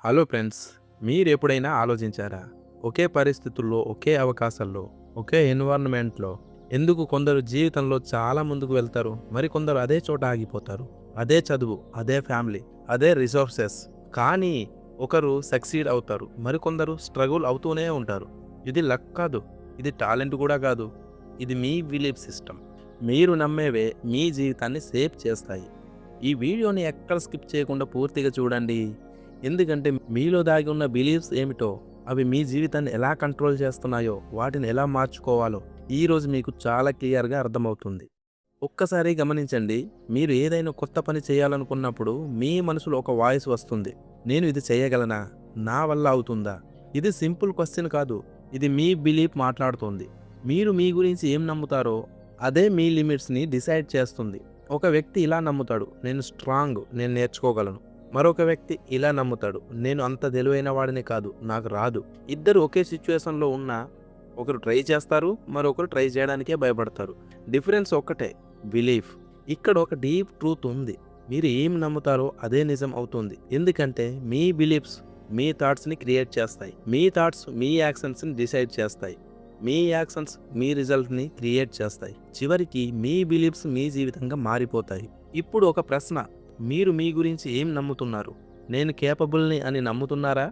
Hello friends, మీరు ఎప్పుడైనా ఆలోచించారా? ఒకే పరిస్థితుల్లో, ఒకే అవకాశాల్లో, ఒకే ఎన్విరాన్మెంట్‌లో ఎందుకు కొందరు జీవితంలో చాలా ముందుకు వెళ్తారు, మరికొందరు అదే చోట ఆగిపోతారు. అదే చదువు, అదే ఫ్యామిలీ, అదే రిసోర్సెస్. కానీ ఒకరు సక్సీడ్ అవుతారు, మరికొందరు స్ట్రగుల్ అవుతూనే ఉంటారు. ఇది లక్ కాదు, ఇది టాలెంట్ కూడా కాదు. ఇది మీ బిలీఫ్ సిస్టమ్. మీరు నమ్మేవే మీ జీవితాన్ని షేప్ చేస్తాయి. ఈ వీడియోని ఎక్కడ స్కిప్ చేయకుండా పూర్తిగా చూడండి. ఎందుకంటే మీలో దాగి ఉన్న బిలీఫ్స్ ఏమిటో, అవి మీ జీవితాన్ని ఎలా కంట్రోల్ చేస్తున్నాయో, వాటిని ఎలా మార్చుకోవాలో ఈరోజు మీకు చాలా క్లియర్గా అర్థమవుతుంది. ఒక్కసారి గమనించండి, మీరు ఏదైనా కొత్త పని చేయాలనుకున్నప్పుడు మీ మనసులో ఒక వాయిస్ వస్తుంది. నేను ఇది చేయగలనా? నా వల్ల అవుతుందా? ఇది సింపుల్ క్వశ్చన్ కాదు, ఇది మీ బిలీఫ్ మాట్లాడుతుంది. మీరు మీ గురించి ఏం నమ్ముతారో అదే మీ లిమిట్స్ని డిసైడ్ చేస్తుంది. ఒక వ్యక్తి ఇలా నమ్ముతాడు, నేను స్ట్రాంగ్, నేను నేర్చుకోగలను. మరొక వ్యక్తి ఇలా నమ్ముతాడు, నేను అంత తెలివైన వాడిని కాదు, నాకు రాదు. ఇద్దరు ఒకే సిచ్యువేషన్లో ఉన్నా ఒకరు ట్రై చేస్తారు, మరొకరు ట్రై చేయడానికే భయపడతారు. డిఫరెన్స్ ఒక్కటే, బిలీఫ్. ఇక్కడ ఒక డీప్ ట్రూత్ ఉంది. మీరు ఏం నమ్ముతారో అదే నిజం అవుతుంది. ఎందుకంటే మీ బిలీఫ్స్ మీ థాట్స్ని క్రియేట్ చేస్తాయి. మీ థాట్స్ మీ యాక్షన్స్ని డిసైడ్ చేస్తాయి. మీ యాక్షన్స్ మీ రిజల్ట్ని క్రియేట్ చేస్తాయి. చివరికి మీ బిలీఫ్స్ మీ జీవితంగా మారిపోతాయి. ఇప్పుడు ఒక ప్రశ్న, మీరు మీ గురించి ఏం నమ్ముతున్నారు? నేను కేపబుల్ని అని నమ్ముతున్నారా,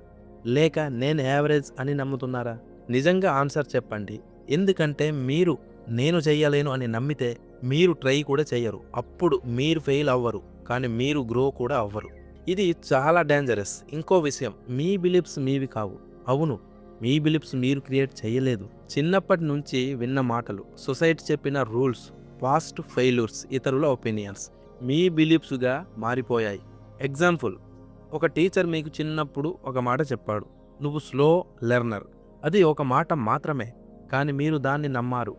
లేక నేను యావరేజ్ అని నమ్ముతున్నారా? నిజంగా ఆన్సర్ చెప్పండి. ఎందుకంటే మీరు నేను చెయ్యలేను అని నమ్మితే మీరు ట్రై కూడా చెయ్యరు. అప్పుడు మీరు ఫెయిల్ అవ్వరు, కానీ మీరు గ్రో కూడా అవ్వరు. ఇది చాలా డేంజరస్. ఇంకో విషయం, మీ బిలీఫ్స్ మీవి కావు. అవును, మీ బిలీఫ్స్ మీరు క్రియేట్ చేయలేదు. చిన్నప్పటి నుంచి విన్న మాటలు, సొసైటీ చెప్పిన రూల్స్, పాస్ట్ ఫెయిల్యూర్స్, ఇతరుల ఒపీనియన్స్ మీ బిలీఫ్స్గా మారిపోయాయి. ఎగ్జాంపుల్, ఒక టీచర్ మీకు చిన్నప్పుడు ఒక మాట చెప్పాడు, నువ్వు స్లో లెర్నర్. అది ఒక మాట మాత్రమే, కానీ మీరు దాన్ని నమ్మారు.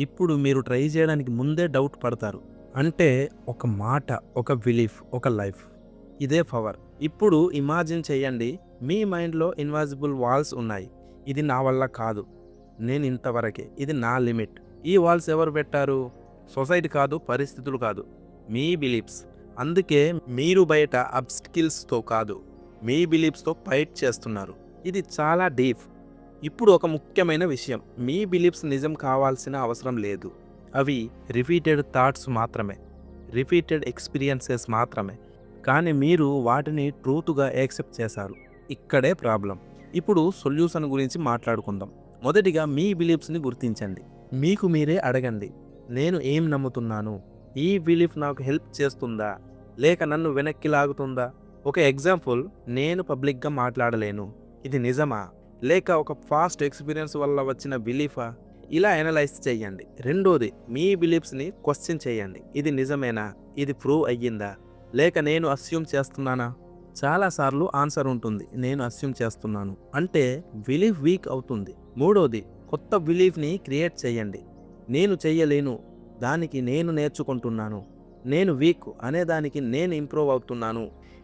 ఇప్పుడు మీరు ట్రై చేయడానికి ముందే డౌట్ పడతారు. అంటే ఒక మాట, ఒక బిలీఫ్, ఒక లైఫ్. ఇదే పవర్. ఇప్పుడు ఇమాజిన్ చేయండి, మీ మైండ్లో ఇన్విజిబుల్ వాల్స్ ఉన్నాయి. ఇది నా వల్ల కాదు, నేను ఇంతవరకే, ఇది నా లిమిట్. ఈ వాల్స్ ఎవరు పెట్టారు? సొసైటీ కాదు, పరిస్థితులు కాదు, మీ బిలీఫ్స్. అందుకే మీరు బయట అబ్స్టికల్స్తో కాదు, మీ బిలీఫ్స్తో ఫైట్ చేస్తున్నారు. ఇది చాలా డీప్. ఇప్పుడు ఒక ముఖ్యమైన విషయం, మీ బిలీఫ్స్ నిజం కావాల్సిన అవసరం లేదు. అవి రిపీటెడ్ థాట్స్ మాత్రమే, రిపీటెడ్ ఎక్స్పీరియన్సెస్ మాత్రమే. కానీ మీరు వాటిని ట్రూత్గా యాక్సెప్ట్ చేశారు. ఇక్కడే ప్రాబ్లం. ఇప్పుడు సొల్యూషన్ గురించి మాట్లాడుకుందాం. మొదటిగా మీ బిలీఫ్స్ని గుర్తించండి. మీకు మీరే అడగండి, నేను ఏం నమ్ముతున్నాను? ఈ బిలీఫ్ నాకు హెల్ప్ చేస్తుందా, లేక నన్ను వెనక్కి లాగుతుందా? ఒక ఎగ్జాంపుల్, నేను పబ్లిక్గా మాట్లాడలేను. ఇది నిజమా, లేక ఒక ఫాస్ట్ ఎక్స్పీరియన్స్ వల్ల వచ్చిన బిలీఫా? ఇలా అనలైజ్ చేయండి. రెండోది, మీ బిలీఫ్స్ని క్వశ్చన్ చేయండి. ఇది నిజమేనా? ఇది ప్రూవ్ అయ్యిందా? లేక నేను అస్యూమ్ చేస్తున్నానా? చాలాసార్లు ఆన్సర్ ఉంటుంది, నేను అస్యూమ్ చేస్తున్నాను. అంటే బిలీఫ్ వీక్ అవుతుంది. మూడోది, కొత్త బిలీఫ్ని క్రియేట్ చేయండి. నేను చెయ్యలేను దానికి నేను నేర్చుకుంటున్నాను, నేను వీక్ అనేదానికి నేను ఇంప్రూవ్ అవుతున్నాను.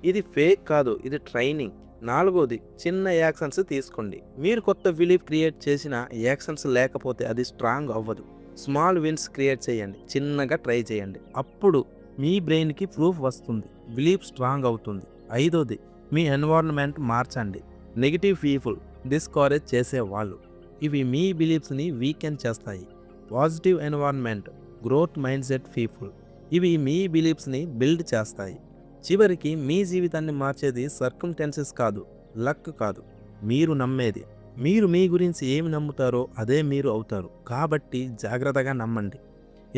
ఇది ఫేక్ కాదు, ఇది ట్రైనింగ్. నాలుగోది, చిన్న యాక్షన్స్ తీసుకోండి. మీరు కొత్త బిలీఫ్ క్రియేట్ చేసిన యాక్షన్స్ లేకపోతే అది స్ట్రాంగ్ అవ్వదు. స్మాల్ విన్స్ క్రియేట్ చేయండి, చిన్నగా ట్రై చేయండి. అప్పుడు మీ బ్రెయిన్కి ప్రూఫ్ వస్తుంది, బిలీఫ్ స్ట్రాంగ్ అవుతుంది. ఐదోది, మీ ఎన్వైరన్మెంట్ మార్చండి. నెగిటివ్ పీపుల్, డిస్కరేజ్ చేసేవాళ్ళు, ఇవి మీ బిలీఫ్స్ని వీకెన్ చేస్తాయి. Positive environment, growth mind set people, ఇవి మీ బిలీఫ్స్ని బిల్డ్ చేస్తాయి. చివరికి మీ జీవితాన్ని మార్చేది సర్కమ్స్టాన్సెస్ కాదు, లక్ కాదు, మీరు నమ్మేది. మీరు మీ గురించి ఏమి నమ్ముతారో అదే మీరు అవుతారు. కాబట్టి జాగ్రత్తగా నమ్మండి.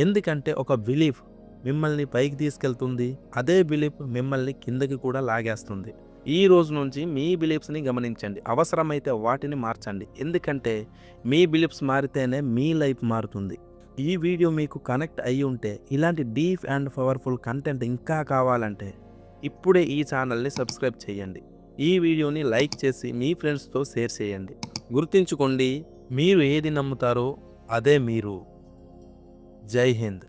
ఎందుకంటే ఒక బిలీఫ్ మిమ్మల్ని పైకి తీసుకెళ్తుంది, అదే బిలీఫ్ మిమ్మల్ని కిందకి కూడా లాగేస్తుంది. ఈ రోజు నుంచి మీ బిలీఫ్స్ని గమనించండి, అవసరమైతే వాటిని మార్చండి. ఎందుకంటే మీ బిలీఫ్స్ మారితేనే మీ లైఫ్ మారుతుంది. ఈ వీడియో మీకు కనెక్ట్ అయ్యి ఉంటే, ఇలాంటి డీప్ అండ్ పవర్ఫుల్ కంటెంట్ ఇంకా కావాలంటే ఇప్పుడే ఈ ఛానల్ని సబ్స్క్రైబ్ చేయండి. ఈ వీడియోని లైక్ చేసి మీ ఫ్రెండ్స్తో షేర్ చేయండి. గుర్తుంచుకోండి, మీరు ఏది నమ్ముతారో అదే మీరు. జై హింద్.